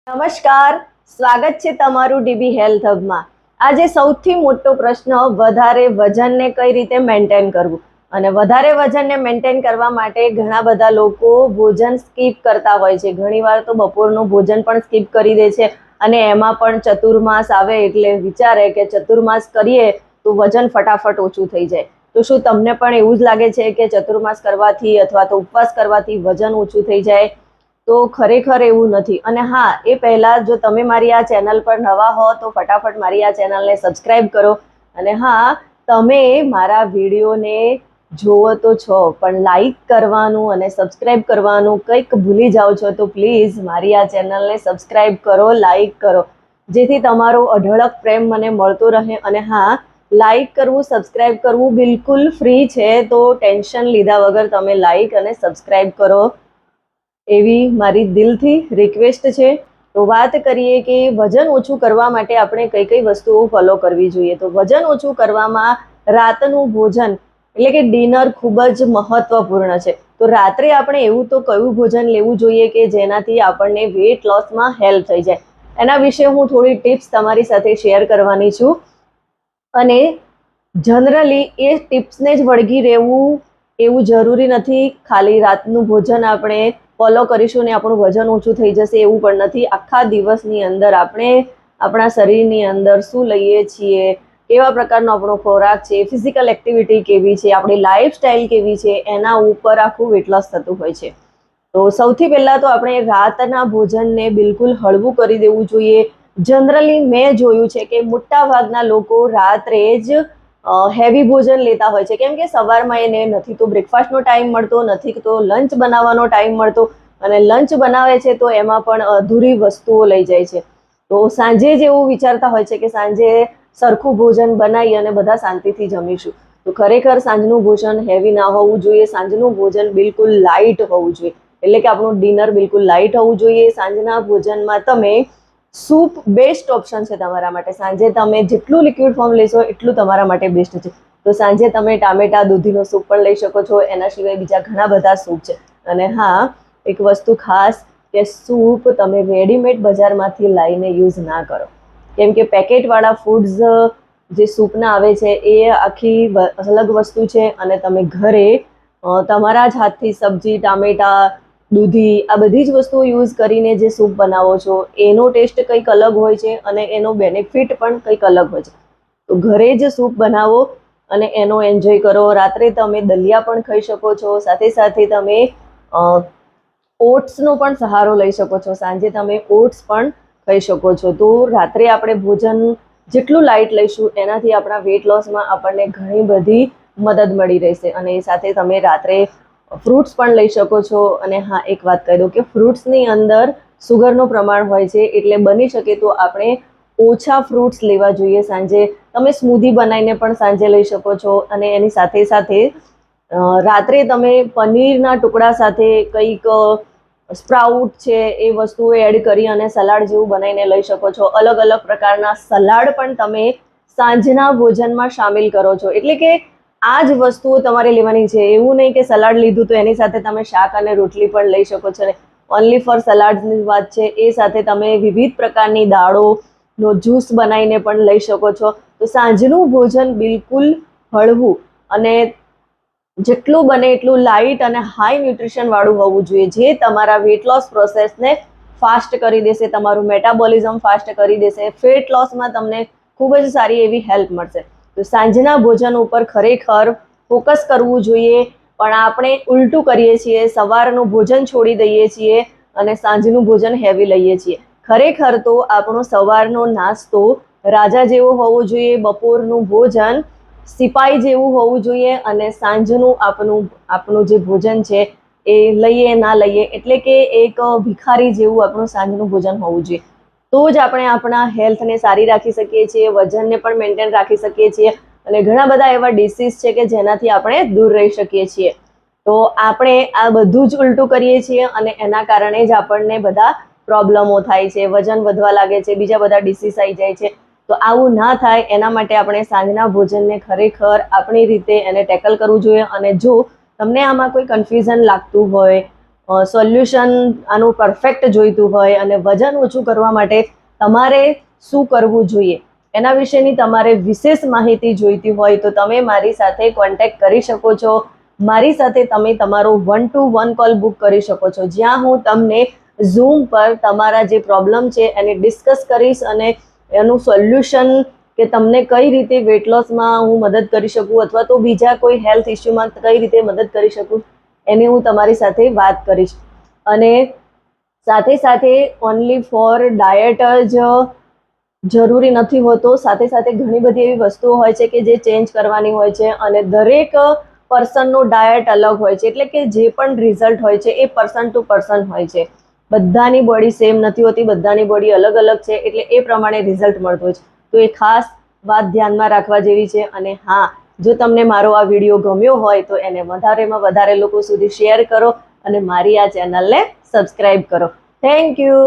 નમસ્કાર, સ્વાગત છે તમારું ડીબી હેલ્થ હબમાં। આજે સૌથી મોટો પ્રશ્ન વધારે વજનને કઈ રીતે મેન્ટેન કરવું અને વધારે વજનને મેન્ટેન કરવા માટે ઘણા બધા લોકો ભોજન સ્કીપ કરતા હોય છે। ઘણીવાર તો બપોરનું ભોજન પણ સ્કીપ કરી દે છે અને એમાં પણ ચતુર્માસ આવે એટલે વિચારે કે ચતુર્માસ કરીએ તો વજન ફટાફટ ઓછું થઈ જાય। તો શું તમને પણ એવું જ લાગે છે કે ચતુર્માસ કરવાથી અથવા તો ઉપવાસ કરવાથી વજન ઓછું થઈ જાય? તો ખરેખર એવું નથી। અને હા, એ પહેલા જો તમે મારી આ ચેનલ પર નવા હો તો ફટાફટ મારી આ ચેનલને સબસ્ક્રાઇબ કરો। અને હા, તમે મારા વિડીયોને જોવો તો છો પણ લાઈક કરવાનું અને સબસ્ક્રાઇબ કરવાનું કંઈક ભૂલી જાઓ છો, તો પ્લીઝ મારી આ ચેનલને સબસ્ક્રાઇબ કરો, લાઈક કરો, જેથી તમારો અઢળક પ્રેમ મને મળતો રહે। અને હા, લાઈક કરવું, સબસ્ક્રાઇબ કરવું બિલકુલ ફ્રી છે, તો ટેન્શન લીધા વગર તમે લાઈક અને સબસ્ક્રાઇબ કરો એવી મારી દિલથી રિક્વેસ્ટ છે। તો વાત કરીએ કે વજન ઓછું કરવા માટે આપણે કઈ કઈ વસ્તુઓ ફોલો કરવી જોઈએ। તો વજન ઓછું કરવામાં રાતનું ભોજન એટલે કે ડિનર ખૂબ જ મહત્વપૂર્ણ છે। તો રાત્રે આપણે એવું તો કયું ભોજન લેવું જોઈએ કે જેનાથી આપણને વેટ લોસમાં હેલ્પ થઈ જાય, એના વિશે હું થોડી ટિપ્સ તમારી સાથે શેર કરવાની છું। અને જનરલી એ ટિપ્સને જ વળગી રહેવું એવું જરૂરી નથી। ખાલી રાતનું ભોજન આપણે ફોલો કરીશું ને આપણું વજન ઓછું થઈ જશે એવું પણ નથી। આખા દિવસની અંદર આપણે આપણા શરીરની અંદર શું લઈએ છીએ, કેવા પ્રકારનો આપણો ખોરાક છે, ફિઝિકલ એક્ટિવિટી કેવી છે, આપણી લાઈફસ્ટાઈલ કેવી છે, એના ઉપર આખું વેટ લોસ થતું હોય છે। તો સૌથી પહેલાં તો આપણે રાતના ભોજનને બિલકુલ હળવું કરી દેવું જોઈએ। જનરલી મેં જોયું છે કે મોટા ભાગના લોકો રાત્રે જ હેવી ભોજન લેતા હોય છે, કેમ કે સવારમાં એને નથી તો બ્રેકફાસ્ટનો ટાઈમ મળતો, નથી તો લંચ બનાવવાનો ટાઈમ મળતો, અને લંચ બનાવે છે તો એમાં પણ અધૂરી વસ્તુઓ લઈ જાય છે। તો સાંજે જ એવું વિચારતા હોય છે કે સાંજે સરખું ભોજન બનાવી અને બધા શાંતિથી જમીશું। તો ખરેખર સાંજનું ભોજન હેવી ના હોવું જોઈએ। સાંજનું ભોજન બિલકુલ લાઇટ હોવું જોઈએ, એટલે કે આપણું ડિનર બિલકુલ લાઇટ હોવું જોઈએ। સાંજના ભોજનમાં તમે સૂપ બેસ્ટ ઓપ્શન છે તમારા માટે। સાંજે તમે જેટલું લિક્વિડ ફોર્મ લેશો એટલું તમારા માટે બેસ્ટ છે। તો સાંજે તમે ટામેટા દૂધીનો સૂપ પણ લઈ શકો છો, એના સિવાય બીજા ઘણા બધા સૂપ છે। અને હા, એક વસ્તુ ખાસ કે સૂપ તમે રેડીમેડ બજારમાંથી લાવીને યુઝ ના કરો, કેમ કે પેકેટવાળા ફૂડ્સ જે સૂપના આવે છે એ આખી અલગ વસ્તુ છે, અને તમે ઘરે તમારા જ હાથથી સબ્જી, ટામેટા, દૂધી આ બધી જ વસ્તુઓ યુઝ કરીને જે સૂપ બનાવો છો એનો ટેસ્ટ કંઈક અલગ હોય છે અને એનો બેનિફિટ પણ કંઈક અલગ હોય છે। તો ઘરે જ સૂપ બનાવો અને એનો એન્જોય કરો। રાત્રે તમે દલિયા પણ ખાઈ શકો છો, સાથે સાથે તમે ઓટ્સનો પણ સહારો લઈ શકો છો। સાંજે તમે ઓટ્સ પણ ખાઈ શકો છો। તો રાત્રે આપણે ભોજન જેટલું લાઇટ લઈશું એનાથી આપણા વેટ લોસમાં આપણને ઘણી બધી મદદ મળી રહેશે। અને એ સાથે તમે રાત્રે ફ્રૂટ્સ પણ લઈ શકો છો। અને હા, એક વાત કહી દઉં કે ફ્રૂટ્સની અંદર સુગરનું પ્રમાણ હોય છે, એટલે બની શકે તો આપણે ઓછા ફ્રૂટ્સ લેવા જોઈએ। સાંજે તમે સ્મૂધી બનાવીને પણ સાંજે લઈ શકો છો, અને એની સાથે સાથે રાત્રે તમે પનીરના ટુકડા સાથે કંઈક સ્પ્રાઉટ છે એ વસ્તુઓ એડ કરી અને સલાડ જેવું બનાવીને લઈ શકો છો। અલગ અલગ પ્રકારના સલાડ પણ તમે સાંજના ભોજનમાં સામેલ કરો છો, એટલે કે આ જ વસ્તુઓ તમારે લેવાની છે। એવું નહીં કે સલાડ લીધું તો એની સાથે તમે શાક અને રોટલી પણ લઈ શકો છો, ઓનલી ફોર સલાડની વાત છે। એ સાથે તમે વિવિધ પ્રકારની દાળોનો જ્યુસ બનાવીને પણ લઈ શકો છો। તો સાંજનું ભોજન બિલકુલ હળવું અને જેટલું બને એટલું લાઇટ અને હાઈ ન્યુટ્રિશન વાળું હોવું જોઈએ, જે તમારા વેટ લોસ પ્રોસેસને ફાસ્ટ કરી દેશે, તમારું મેટાબોલિઝમ ફાસ્ટ કરી દેશે, ફેટ લોસમાં તમને ખૂબ જ સારી એવી હેલ્પ મળશે। તો સાંજના ભોજન ઉપર ખરેખર ફોકસ કરવું જોઈએ, પણ આપણે ઉલટું કરીએ છીએ। સવારનું ભોજન છોડી દઈએ છીએ અને સાંજનું ભોજન હેવી લઈએ છીએ। ખરેખર તો આપણો સવારનો નાસ્તો રાજા જેવો હોવો જોઈએ, બપોરનું ભોજન સિપાઈ જેવું હોવું જોઈએ, અને સાંજનું આપણું જે ભોજન છે એ લઈએ ના લઈએ એટલે કે એક ભિખારી જેવું આપણું સાંજનું ભોજન હોવું જોઈએ। તો જ આપણે આપણા હેલ્થને સારી રાખી શકીએ છીએ, વજનને પણ મેન્ટેન રાખી શકીએ છીએ, અને ઘણા બધા એવા ડિસીઝ છે કે જેનાથી આપણે દૂર રહી શકીએ છીએ। તો આપણે આ બધું જ ઉલટું કરીએ છીએ અને એના કારણે જ આપણને બધા પ્રોબ્લેમો થાય છે, વજન વધવા લાગે છે, બીજા બધા ડિસીઝ આવી જાય છે। તો આવું ના થાય એના માટે આપણે સાંજના ભોજનને ખરેખર આપણી રીતે એને ટેકલ કરવું જોઈએ। અને જો તમને આમાં કોઈ કન્ફ્યુઝન લાગતું હોય સોલ્યુશન આનું પરફેક્ટ જોઈતું હોય અને વજન ઓછું કરવા માટે તમારે શું કરવું જોઈએ એના વિશેની તમારે વિશેષ માહિતી જોઈતી હોય તો તમે મારી સાથે કોન્ટેક્ટ કરી શકો છો. મારી સાથે તમે તમારો 1-to-1 કોલ બુક કરી શકો છો, જ્યાં હું તમને ઝૂમ પર તમારા જે પ્રોબ્લેમ છે એને ડિસ્કસ કરીશ અને એનું સોલ્યુશન કે તમને કઈ રીતે વેટ લોસમાં હું મદદ કરી શકું અથવા તો બીજા કોઈ હેલ્થ ઇસ્યુમાં કઈ રીતે મદદ કરી શકું એની હું તમારી સાથે વાત કરીશ. અને સાથે સાથે ઓનલી ફોર ડાયટ જ જરૂરી નથી હોતો, સાથે સાથે ઘણી બધી એવી વસ્તુઓ હોય છે કે જે ચેન્જ કરવાની હોય છે અને દરેક પર્સનનું ડાયટ અલગ હોય છે, એટલે કે જે પણ રિઝલ્ટ હોય છે એ પર્સન ટુ પર્સન હોય છે. બધાની બોડી સેમ નથી હોતી, બધાની બોડી અલગ અલગ છે, એટલે એ પ્રમાણે રિઝલ્ટ મળતું હોય છે. તો એ ખાસ વાત ધ્યાનમાં રાખવા જેવી છે. અને હા, જો તમને મારો આ વિડીયો ગમ્યો હોય તો એને વધારેમાં વધારે લોકો સુધી શેર કરો અને મારી આ ચેનલને સબસ્ક્રાઇબ કરો. Thank you.